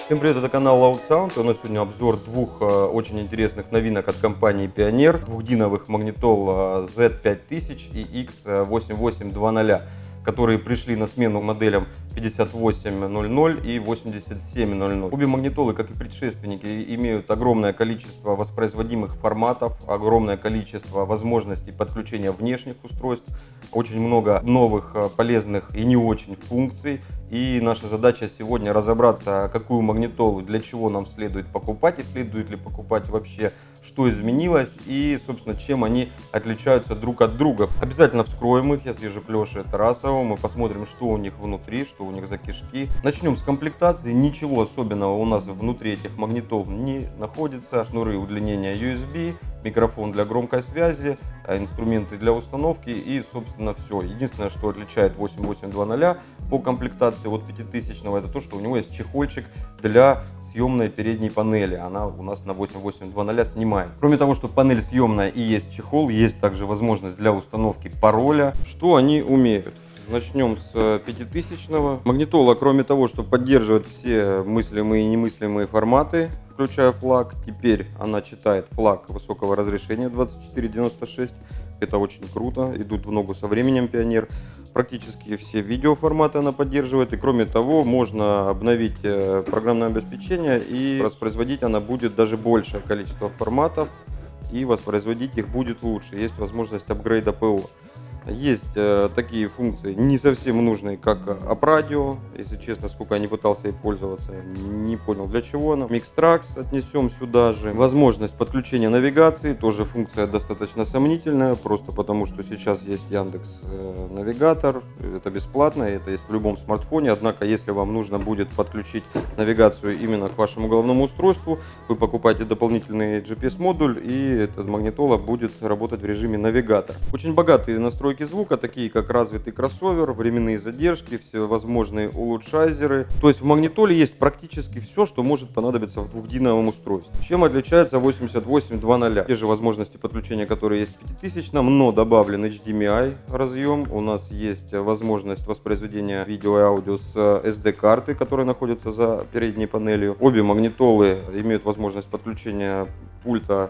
Всем привет, это канал Loud Sound. У нас сегодня обзор двух очень интересных новинок от компании Pioneer. Двухдиновых магнитол Z5000 и X8820, которые пришли на смену моделям 5800 и 8700. Обе магнитолы, как и предшественники, имеют огромное количество воспроизводимых форматов, огромное количество возможностей подключения внешних устройств, очень много новых полезных и не очень функций. И наша задача сегодня разобраться, какую магнитолу, для чего нам следует покупать и следует ли покупать вообще, что изменилось и, собственно, чем они отличаются друг от друга. Обязательно вскроем их, я съезжу к Леше Тарасову, мы посмотрим, что у них внутри, что у них за кишки. Начнем с комплектации. Ничего особенного у нас внутри этих магнитол не находится. Шнуры удлинения USB, микрофон для громкой связи, инструменты для установки и, собственно, все. Единственное, что отличает 8820 по комплектации от 5000, это то, что у него есть чехольчик для съемной передней панели. Она у нас на 8820 снимается. Кроме того, что панель съемная и есть чехол, есть также возможность для установки пароля. Что они умеют? Начнем с 5000. Магнитола, кроме того, что поддерживает все мыслимые и немыслимые форматы, включая флаг, теперь она читает флаг высокого разрешения 2496. Это очень круто, идут в ногу со временем Pioneer. Практически все видеоформаты она поддерживает. И кроме того, можно обновить программное обеспечение, и воспроизводить она будет даже большее количество форматов, и воспроизводить их будет лучше. Есть возможность апгрейда ПО. Есть такие функции, не совсем нужные, как апрадио. Если честно, сколько я не пытался ей пользоваться, не понял, для чего она. Mixtrax отнесем сюда же. Возможность подключения навигации, тоже функция достаточно сомнительная, просто потому что сейчас есть Яндекс Навигатор, это бесплатно, это есть в любом смартфоне. Однако, если вам нужно будет подключить навигацию именно к вашему головному устройству, вы покупаете дополнительный GPS-модуль, и эта магнитола будет работать в режиме навигатор. Очень богатые настройки звука, такие как развитый кроссовер, временные задержки, всевозможные улучшайзеры. То есть в магнитоле есть практически все, что может понадобиться в двухдиновом устройстве. Чем отличается 8820? Те же возможности подключения, которые есть в 5000, но добавлен HDMI разъем. У нас есть возможность воспроизведения видео и аудио с SD-карты, которая находится за передней панелью. Обе магнитолы имеют возможность подключения пульта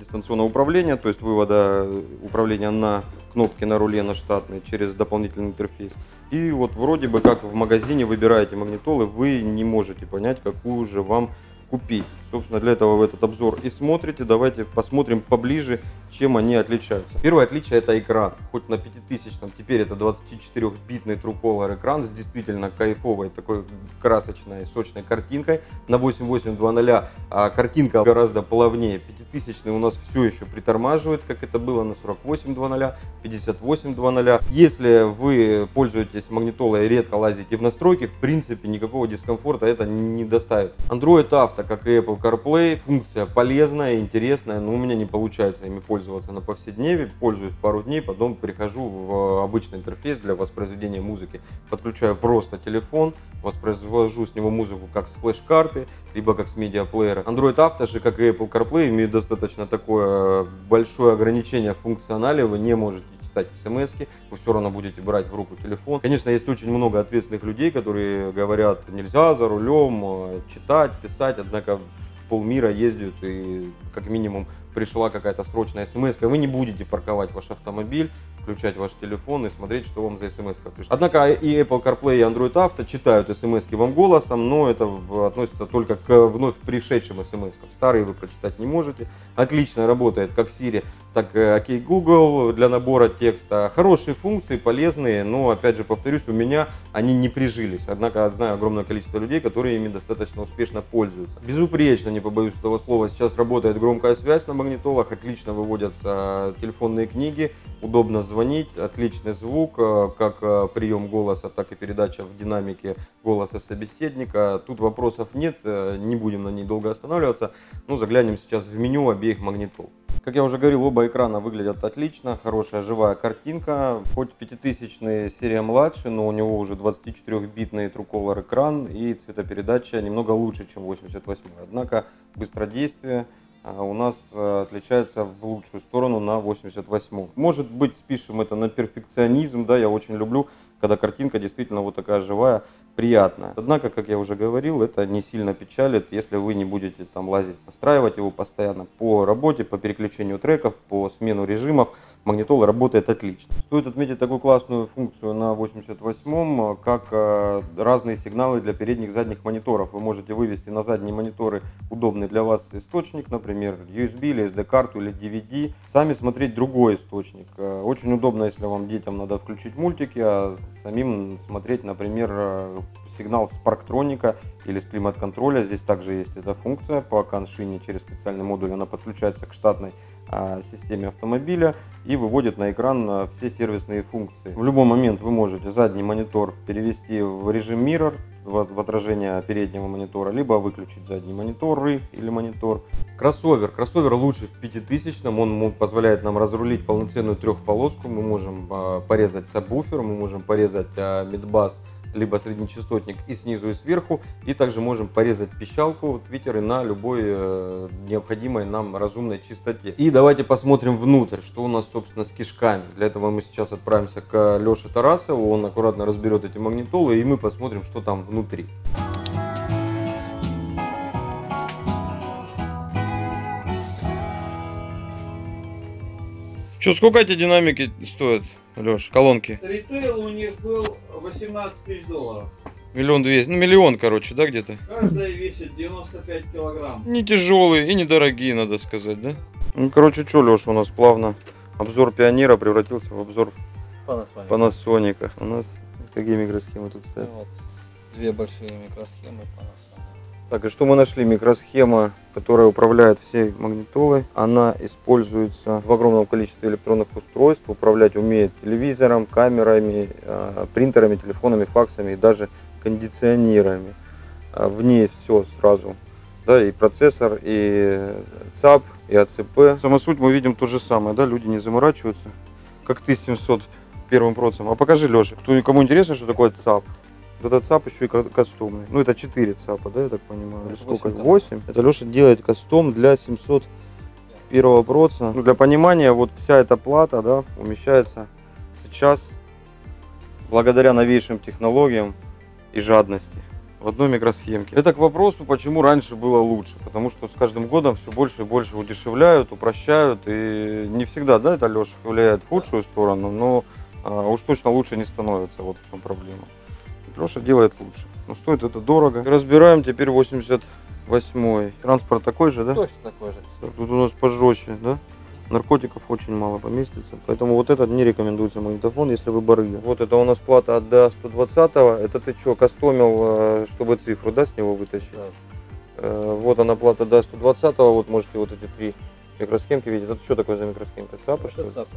дистанционного управления, то есть вывода управления на кнопки на руле, на штатный, через дополнительный интерфейс. И вот вроде бы как в магазине выбираете магнитолы, вы не можете понять, какую же вам купить. Собственно, для этого вы этот обзор и смотрите. Давайте посмотрим поближе, чем они отличаются. Первое отличие — это экран. Хоть на 5000 теперь это 24-битный TrueColor экран с действительно кайфовой, такой красочной, сочной картинкой. На 8820 картинка гораздо плавнее. 5000 у нас все еще притормаживает, как это было на 4820, 5820. Если вы пользуетесь магнитолой и редко лазите в настройки, в принципе никакого дискомфорта это не доставит. Android Auto, как и Apple CarPlay, функция полезная, интересная, но у меня не получается ими пользоваться на повседневе. Пользуюсь пару дней, потом перехожу в обычный интерфейс для воспроизведения музыки. Подключаю просто телефон, воспроизвожу с него музыку как с флеш-карты, либо как с медиаплеера. Android Auto же, как и Apple CarPlay, имеет достаточно такое большое ограничение в функционале. Вы не можете читать смс-ки, вы все равно будете брать в руку телефон. Конечно, есть очень много ответственных людей, которые говорят, нельзя за рулем читать, писать, однако полмира ездят, и как минимум пришла какая-то срочная смс, вы не будете парковать ваш автомобиль, включать ваш телефон и смотреть, что вам за смс пришла. Однако и Apple CarPlay, и Android Auto читают смс вам голосом, но это относится только к вновь пришедшим смс. Старые вы прочитать не можете. Отлично работает как Siri, так и OK Google для набора текста. Хорошие функции, полезные, но опять же повторюсь, у меня они не прижились. Однако знаю огромное количество людей, которые ими достаточно успешно пользуются. Безупречно, не побоюсь этого слова, сейчас работает громкая связь на магнитолах, отлично выводятся телефонные книги, удобно звонить, отличный звук, как прием голоса, так и передача в динамике голоса собеседника. Тут вопросов нет, не будем на ней долго останавливаться, но заглянем сейчас в меню обеих магнитол. Как я уже говорил, оба экрана выглядят отлично, хорошая живая картинка. Хоть 5000 серия младше, но у него уже 24-битный TrueColor экран и цветопередача немного лучше, чем 88. Однако быстродействие у нас отличается в лучшую сторону на 88. Может быть, спишем это на перфекционизм, да, я очень люблю, когда картинка действительно вот такая живая, приятная. Однако, как я уже говорил, это не сильно печалит, если вы не будете там лазить, настраивать его постоянно. По работе, по переключению треков, по смену режимов магнитола работает отлично. Стоит отметить такую классную функцию на 88-м, как разные сигналы для передних и задних мониторов. Вы можете вывести на задние мониторы удобный для вас источник, например, USB или SD-карту или DVD. Сами смотреть другой источник. Очень удобно, если вам детям надо включить мультики, а самим смотреть, например, сигнал с парктроника или с климат-контроля. Здесь также есть эта функция. По коншине через специальный модуль она подключается к штатной системе автомобиля и выводит на экран все сервисные функции. В любой момент вы можете задний монитор перевести в режим Mirror, в отражение переднего монитора, либо выключить задний монитор или монитор. Кроссовер лучше в 5000, он позволяет нам разрулить полноценную трехполоску. Мы можем порезать сабвуфер, мы можем порезать мидбас, либо среднечастотник и снизу, и сверху, и также можем порезать пищалку, твиттеры на любой необходимой нам разумной частоте. И давайте посмотрим внутрь, что у нас, собственно, с кишками. Для этого мы сейчас отправимся к Леше Тарасову, он аккуратно разберет эти магнитолы, и мы посмотрим, что там внутри. Что, сколько эти динамики стоят, Леш, колонки? Ритейл у них был 18 тысяч долларов. 1 200 000, ну миллион, короче, да, где-то? Каждая весит 95 килограмм. Не тяжелые и недорогие, надо сказать, да? Ну, короче, что, Леша, у нас плавно обзор Пионера превратился в обзор Panasonic. У нас какие микросхемы тут стоят? Вот, две большие микросхемы Panasonic. Так, и что мы нашли? Микросхема, которая управляет всей магнитолой. Она используется в огромном количестве электронных устройств. Управлять умеет телевизором, камерами, принтерами, телефонами, факсами и даже кондиционерами. В ней все сразу. Да, и процессор, и ЦАП, и АЦП. Сама суть мы видим то же самое. Да? Люди не заморачиваются, как ты с 701 процессором. А покажи, Леша, кому интересно, что такое ЦАП. Вот этот ЦАП еще и кастомный. Ну, это 4 ЦАПа, да, я так понимаю? Или сколько? 8. Это Леша делает кастом для 701 проца. Ну, для понимания, вот вся эта плата, да, умещается сейчас, благодаря новейшим технологиям и жадности, в одной микросхемке. Это к вопросу, почему раньше было лучше. Потому что с каждым годом все больше и больше удешевляют, упрощают. И не всегда, да, это, Леша, влияет в худшую сторону, но уж точно лучше не становится. Вот в чем проблема. Леша делает лучше, но стоит это дорого. Разбираем теперь 88-й. Транспорт такой же, да? Точно такой же. Так, тут у нас пожестче, да? Наркотиков очень мало поместится, поэтому вот этот не рекомендуется магнитофон, если вы барыга. Вот это у нас плата от DA120, это ты что, кастомил, чтобы цифру, да, с него вытащить? Да. Вот она плата DA120, вот можете вот эти 3 микросхемки видеть. Это что такое за микросхемка? ЦАПы, что ли? ЦАПы.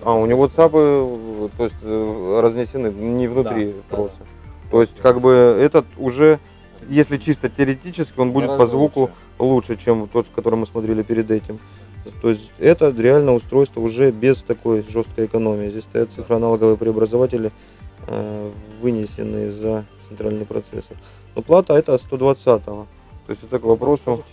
А, у него ЦАПы, то есть разнесены не внутри проца. Да. То есть как бы этот уже, если чисто теоретически, он будет по звуку лучше, чем тот, с которым мы смотрели перед этим. То есть это реально устройство уже без такой жесткой экономии. Здесь стоят цифроаналоговые преобразователи, вынесенные за центральный процессор. Но плата это от 120-го. То есть это к вопросу...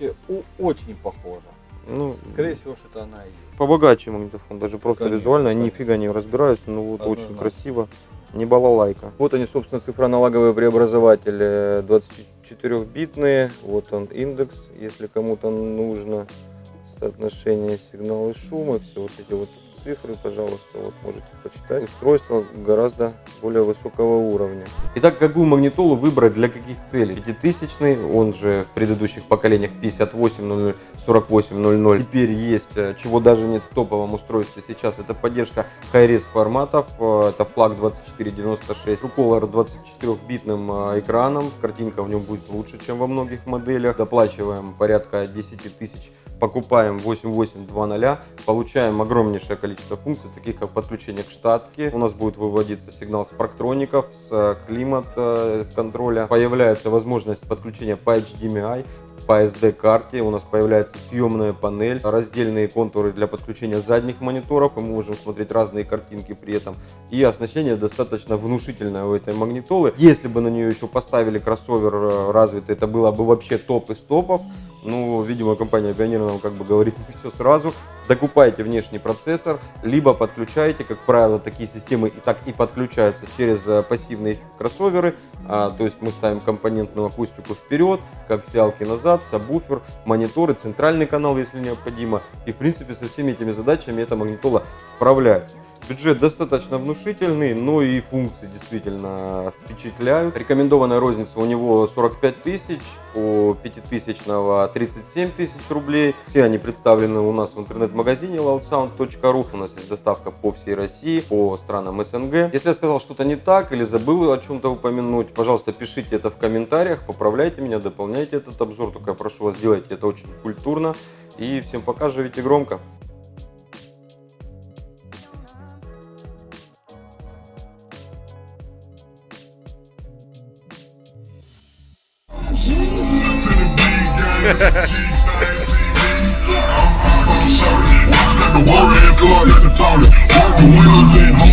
Очень похоже. Ну, скорее всего, что это она и есть. Побогаче магнитофон, даже просто Конечно, визуально, я конечно. нифига не разбираюсь, но вот Однозначно. очень красиво, не балалайка. Вот они, собственно, цифроаналоговые преобразователи 24-битные, вот он индекс, если кому-то нужно, соотношение сигнала и шума, все вот эти вот цифры, пожалуйста, вот можете почитать. Устройство гораздо более высокого уровня. Итак, какую магнитолу выбрать для каких целей? 5000, он же в предыдущих поколениях 5800, 4800. Теперь есть, чего даже нет в топовом устройстве сейчас, это поддержка Hi-Res форматов, это флаг 2496, TrueColor 24-битным экраном, картинка в нем будет лучше, чем во многих моделях. Доплачиваем порядка 10 тысяч. Покупаем 8820, получаем огромнейшее количество функций, таких как подключение к штатке. У нас будет выводиться сигнал с парктроников, с климат-контроля. Появляется возможность подключения по HDMI. по SD-карте, у нас появляется съемная панель, раздельные контуры для подключения задних мониторов, и мы можем смотреть разные картинки при этом. И оснащение достаточно внушительное у этой магнитолы. Если бы на нее еще поставили кроссовер развитый, это было бы вообще топ из топов. Ну, видимо, компания Pioneer нам как бы говорит не все сразу. Докупайте внешний процессор, либо подключайте, как правило, такие системы и так и подключаются через пассивные кроссоверы. То есть мы ставим компонентную акустику вперед, коаксиалки назад, сабвуфер, мониторы, центральный канал, если необходимо. И в принципе со всеми этими задачами эта магнитола справляется. Бюджет достаточно внушительный, но и функции действительно впечатляют. Рекомендованная розница у него 45 тысяч, у 5000-го 37 тысяч рублей. Все они представлены у нас в интернет-магазине loudsound.ru. У нас есть доставка по всей России, по странам СНГ. Если я сказал что-то не так или забыл о чем-то упомянуть, пожалуйста, пишите это в комментариях, поправляйте меня, дополняйте этот обзор. Только я прошу вас, делайте это очень культурно. И всем пока, живите громко. The warrior, feel like the falling.